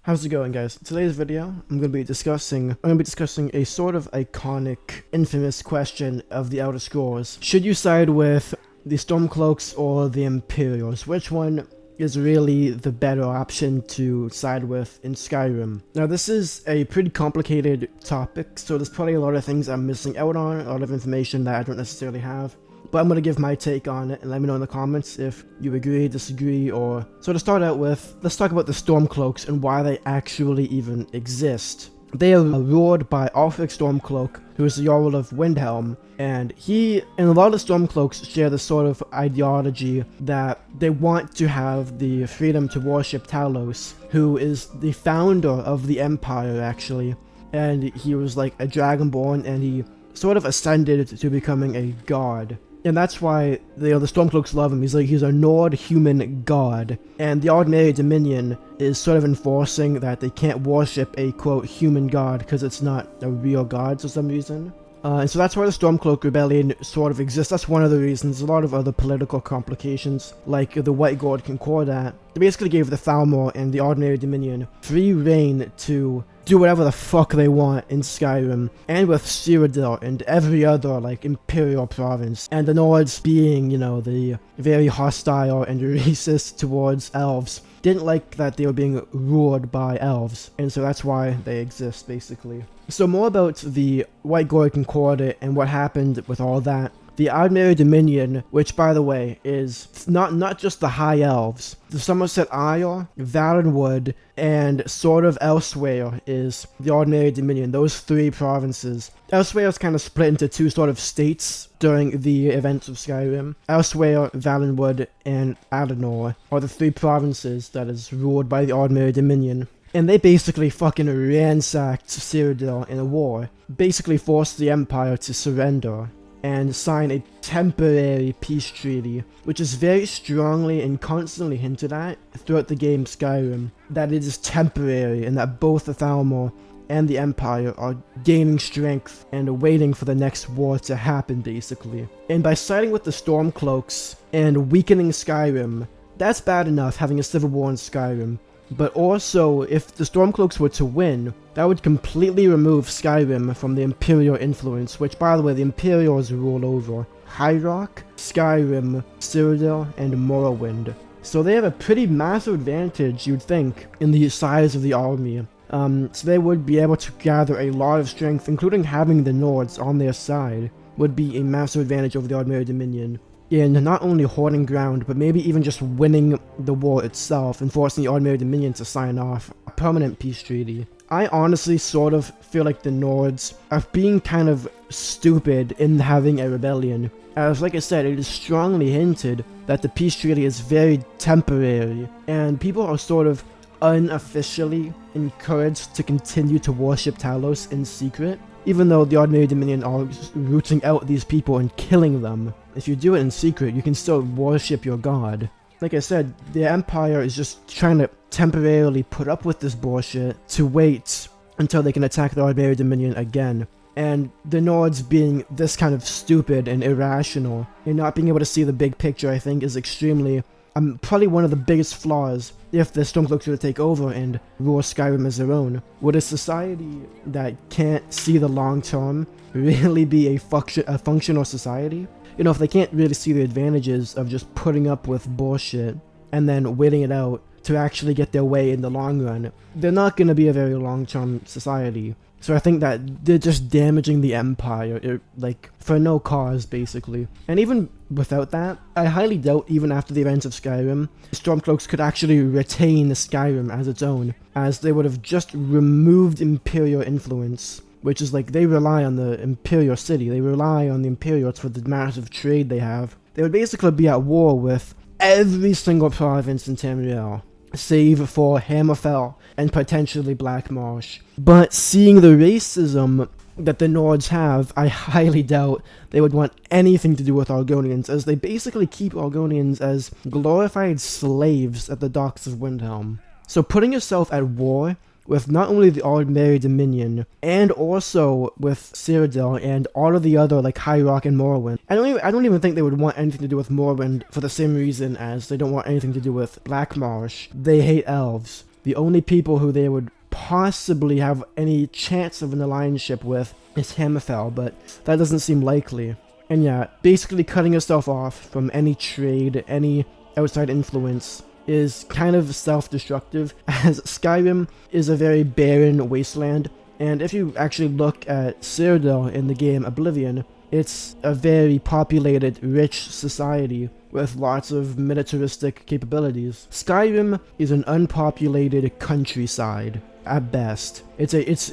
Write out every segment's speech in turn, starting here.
How's it going, guys? Today's video, I'm going to be discussing a sort of iconic, infamous question of the Elder Scrolls. Should you side with the Stormcloaks or the Imperials? Which one is really the better option to side with in Skyrim? Now, this is a pretty complicated topic, so there's probably a lot of things I'm missing out on, a lot of information that I don't necessarily have. But I'm going to give my take on it and let me know in the comments if you agree, disagree, or... So to start out with, let's talk about the Stormcloaks and why they actually even exist. They are ruled by Ulfric Stormcloak, who is the Jarl of Windhelm, and he and a lot of the Stormcloaks share this sort of ideology that they want to have the freedom to worship Talos, who is the founder of the Empire, actually. And he was like a dragonborn, and he sort of ascended to becoming a god. And that's why the Stormcloaks love him. He's a Nord human god. And the Ordinary Dominion is sort of enforcing that they can't worship a, quote, human god because it's not a real god for some reason. And so that's why the Stormcloak Rebellion sort of exists. That's one of the reasons. There's a lot of other political complications, like the White Gold Concordat. They basically gave the Thalmor and the Ordinary Dominion free reign to do whatever the fuck they want in Skyrim, and with Cyrodiil and every other, like, Imperial province. And the Nords being, you know, the very hostile and racist towards elves, didn't like that they were being ruled by elves, and so that's why they exist, basically. So more about the White Gold Concordat and what happened with all that. The Ordinary Dominion, which by the way is not just the High Elves, the Somerset Isle, Valenwood, and sort of elsewhere is the Ordinary Dominion, those three provinces. Elsewhere is kind of split into two sort of states during the events of Skyrim. Elsewhere, Valenwood, and Adenor are the three provinces that is ruled by the Ordinary Dominion. And they basically fucking ransacked Cyrodiil in a war, basically forced the Empire to surrender and sign a temporary peace treaty, which is very strongly and constantly hinted at throughout the game Skyrim, that it is temporary and that both the Thalmor and the Empire are gaining strength and waiting for the next war to happen, basically. And by siding with the Stormcloaks and weakening Skyrim, that's bad enough, having a civil war in Skyrim. But also, if the Stormcloaks were to win, that would completely remove Skyrim from the Imperial influence, which, by the way, the Imperials rule over High Rock, Skyrim, Cyrodiil, and Morrowind. So they have a pretty massive advantage, you'd think, in the size of the army. So they would be able to gather a lot of strength, including having the Nords on their side, would be a massive advantage over the Ordinary Dominion. In not only holding ground, but maybe even just winning the war itself and forcing the Ordinary Dominion to sign off a permanent peace treaty. I honestly sort of feel like the Nords are being kind of stupid in having a rebellion, as like I said, it is strongly hinted that the peace treaty is very temporary, and people are sort of unofficially encouraged to continue to worship Talos in secret, even though the Ordinary Dominion are rooting out these people and killing them. If you do it in secret, you can still worship your god. Like I said, the Empire is just trying to temporarily put up with this bullshit to wait until they can attack the Ordinary Dominion again. And the Nords being this kind of stupid and irrational and not being able to see the big picture, I think, is extremely... probably one of the biggest flaws if the Stormcloaks were to take over and rule Skyrim as their own. Would a society that can't see the long term really be a functional society? You know, if they can't really see the advantages of just putting up with bullshit and then waiting it out to actually get their way in the long run, they're not going to be a very long-term society. So I think that they're just damaging the Empire, like, for no cause, basically. And even without that, I highly doubt, even after the events of Skyrim, Stormcloaks could actually retain Skyrim as its own, as they would have just removed Imperial influence, which is like, they rely on the Imperial city, they rely on the Imperials for the massive trade they have. They would basically be at war with every single province in Tamriel, save for Hammerfell and potentially Black Marsh. But seeing the racism that the Nords have, I highly doubt they would want anything to do with Argonians, as they basically keep Argonians as glorified slaves at the docks of Windhelm. So putting yourself at war with not only the Ordinary Dominion, and also with Cyrodiil and all of the other, like, High Rock and Morrowind. I don't even think they would want anything to do with Morrowind for the same reason as they don't want anything to do with Black Marsh. They hate elves. The only people who they would possibly have any chance of an alliance with is Hammerfell, but that doesn't seem likely. And yeah, basically cutting yourself off from any trade, any outside influence is kind of self-destructive, as Skyrim is a very barren wasteland, and if you actually look at Cyrodiil in the game Oblivion, it's a very populated, rich society with lots of militaristic capabilities. Skyrim is an unpopulated countryside at best. It's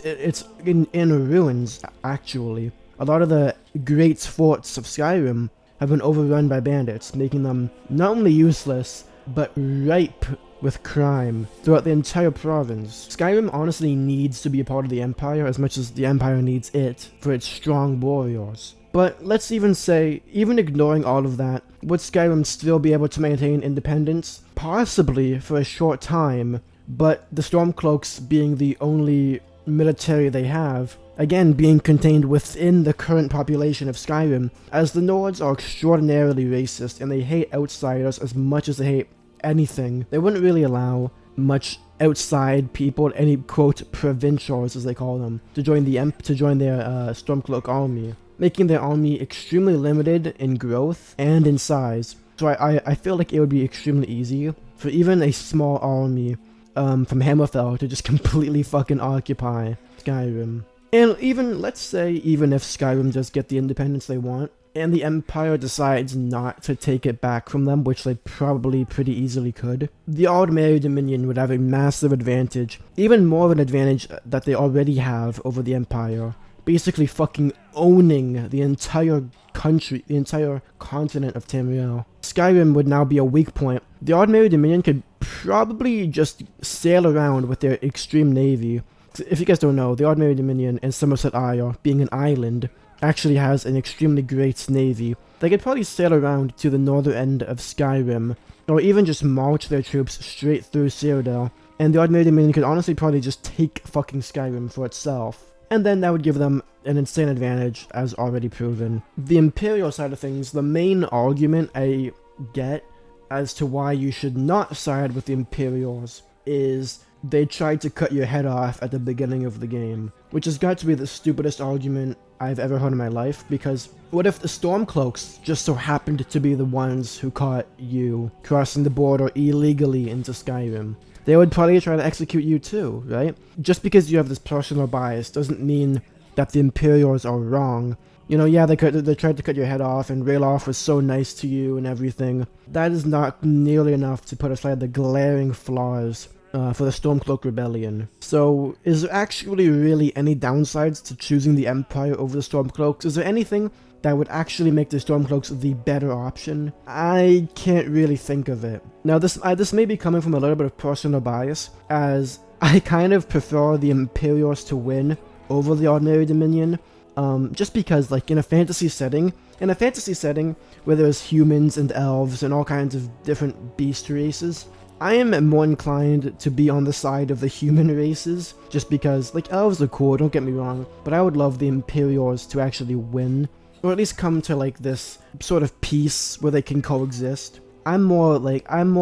in ruins, actually. A lot of the great forts of Skyrim have been overrun by bandits, making them not only useless, but ripe with crime throughout the entire province. Skyrim honestly needs to be a part of the Empire as much as the Empire needs it for its strong warriors. But let's even say, even ignoring all of that, would Skyrim still be able to maintain independence? Possibly for a short time, but the Stormcloaks being the only military they have, again being contained within the current population of Skyrim, as the Nords are extraordinarily racist and they hate outsiders as much as they hate anything. They wouldn't really allow much outside people, any quote provincials as they call them, to join their Stormcloak army, making their army extremely limited in growth and in size. So I feel like it would be extremely easy for even a small army from Hammerfell to just completely fucking occupy Skyrim. And even, let's say, even if Skyrim does get the independence they want, and the Empire decides not to take it back from them, which they probably pretty easily could, the Aldmeri Dominion would have a massive advantage, even more of an advantage that they already have over the Empire, basically fucking owning the entire country, the entire continent of Tamriel. Skyrim would now be a weak point. The Aldmeri Dominion could probably just sail around with their extreme navy. If you guys don't know, the Aldmeri Dominion and Somerset Isle, being an island, actually has an extremely great navy. They could probably sail around to the northern end of Skyrim, or even just march their troops straight through Cyrodiil, and the Aldmeri Dominion could honestly probably just take fucking Skyrim for itself. And then that would give them an insane advantage, as already proven. The Imperial side of things, the main argument I get as to why you should not side with the Imperials is they tried to cut your head off at the beginning of the game, which has got to be the stupidest argument I've ever heard in my life, because what if the Stormcloaks just so happened to be the ones who caught you crossing the border illegally into Skyrim? They would probably try to execute you too, right? Just because you have this personal bias doesn't mean that the Imperials are wrong. You know, yeah, they tried to cut your head off, and Ralof was so nice to you and everything. That is not nearly enough to put aside the glaring flaws for the Stormcloak Rebellion. So, is there actually really any downsides to choosing the Empire over the Stormcloaks? Is there anything that would actually make the Stormcloaks the better option? I can't really think of it. Now, this may be coming from a little bit of personal bias, as I kind of prefer the Imperials to win over the Aldmeri Dominion, just because, like, in a fantasy setting where there's humans and elves and all kinds of different beast races, I am more inclined to be on the side of the human races, just because, like, elves are cool, don't get me wrong, but I would love the Imperials to actually win, or at least come to, like, this sort of peace where they can coexist. I'm more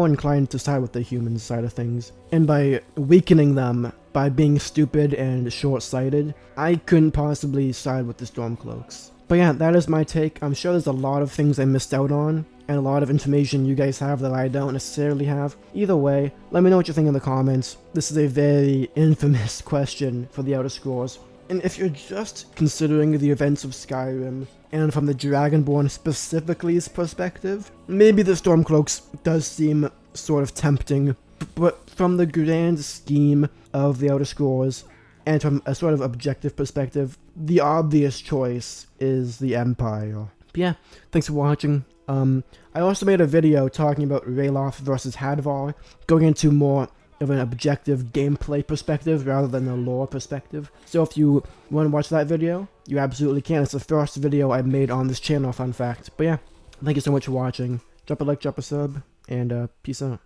inclined to side with the human side of things, and by weakening them, by being stupid and short-sighted, I couldn't possibly side with the Stormcloaks. But yeah, that is my take. I'm sure there's a lot of things I missed out on, and a lot of information you guys have that I don't necessarily have. Either way, let me know what you think in the comments. This is a very infamous question for the Outer Scrolls. And if you're just considering the events of Skyrim, and from the Dragonborn specifically's perspective, maybe the Stormcloaks does seem sort of tempting, but from the grand scheme of the Outer Scrolls, and from a sort of objective perspective, the obvious choice is the Empire. But yeah, thanks for watching. I also made a video talking about Ralof versus Hadvar, going into more of an objective gameplay perspective rather than a lore perspective. So if you want to watch that video, you absolutely can. It's the first video I made on this channel, fun fact. But yeah, thank you so much for watching. Drop a like, drop a sub, and peace out.